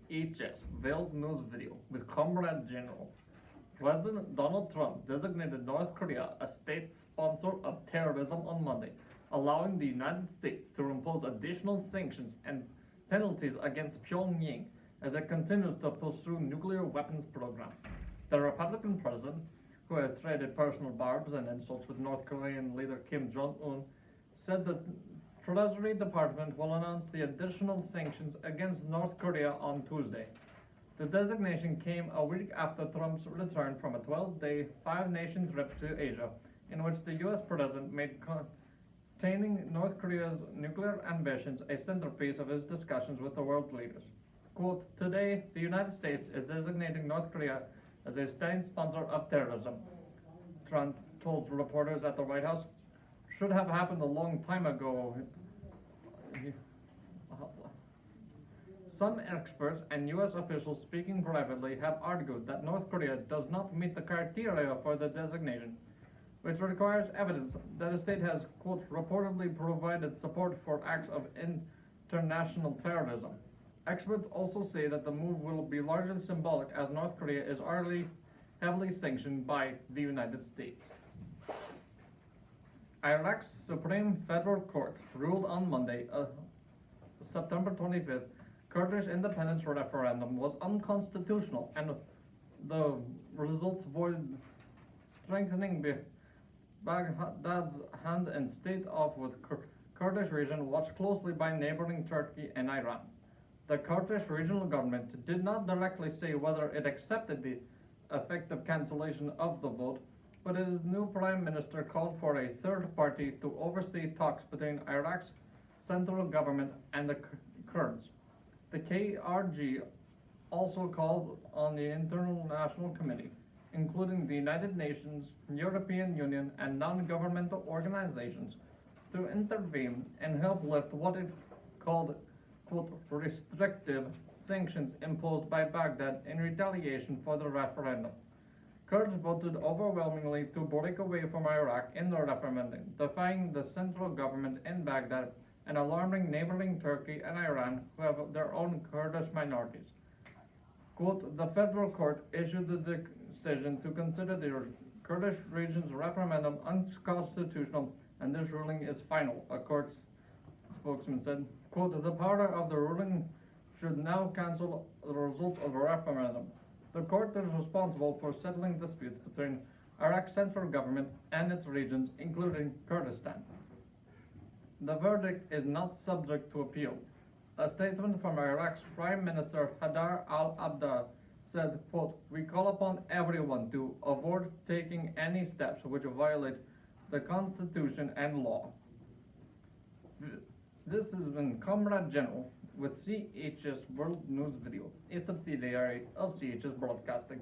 CHS veiled news video with Comrade General. President Donald Trump designated North Korea a state sponsor of terrorism on Monday, allowing the United States to impose additional sanctions and penalties against Pyongyang as it continues to pursue nuclear weapons program. The Republican president, who has traded personal barbs and insults with North Korean leader Kim Jong-un, said the Treasury Department will announce the additional sanctions against North Korea on Tuesday. The designation came a week after Trump's return from a 12-day, five-nation trip to Asia, in which the U.S. president made containing North Korea's nuclear ambitions a centerpiece of his discussions with the world leaders. Quote, "Today, the United States is designating North Korea as a state sponsor of terrorism," Trump told reporters at the White House. "Should have happened a long time ago." Some experts and U.S. officials speaking privately have argued that North Korea does not meet the criteria for the designation, which requires evidence that a state has, quote, "reportedly provided support for acts of international terrorism." Experts also say that the move will be largely symbolic as North Korea is already heavily sanctioned by the United States. Iraq's Supreme Federal Court ruled on Monday, September 25th, Kurdish independence referendum was unconstitutional and the results void, strengthening Baghdad's hand in state-off with Kurdish region watched closely by neighboring Turkey and Iran. The Kurdish regional government did not directly say whether it accepted the effective cancellation of the vote, but its new prime minister called for a third party to oversee talks between Iraq's central government and the Kurds. The KRG also called on the International Committee, including the United Nations, European Union, and non-governmental organizations, to intervene and help lift what it called, quote, "restrictive sanctions imposed by Baghdad in retaliation for the referendum." Kurds voted overwhelmingly to break away from Iraq in the referendum, defying the central government in Baghdad and alarming neighboring Turkey and Iran, who have their own Kurdish minorities. Quote, "The federal court issued the decision to consider the Kurdish region's referendum unconstitutional, and this ruling is final," a court spokesman said. Quote, "The power of the ruling should now cancel the results of a referendum. The court is responsible for settling disputes between Iraq's central government and its regions, including Kurdistan. The verdict is not subject to appeal." A statement from Iraq's Prime Minister Haidar al-Abadi said, quote, "We call upon everyone to avoid taking any steps which violate the Constitution and law." This has been Comrade General with CHS World News Video, a subsidiary of CHS Broadcasting.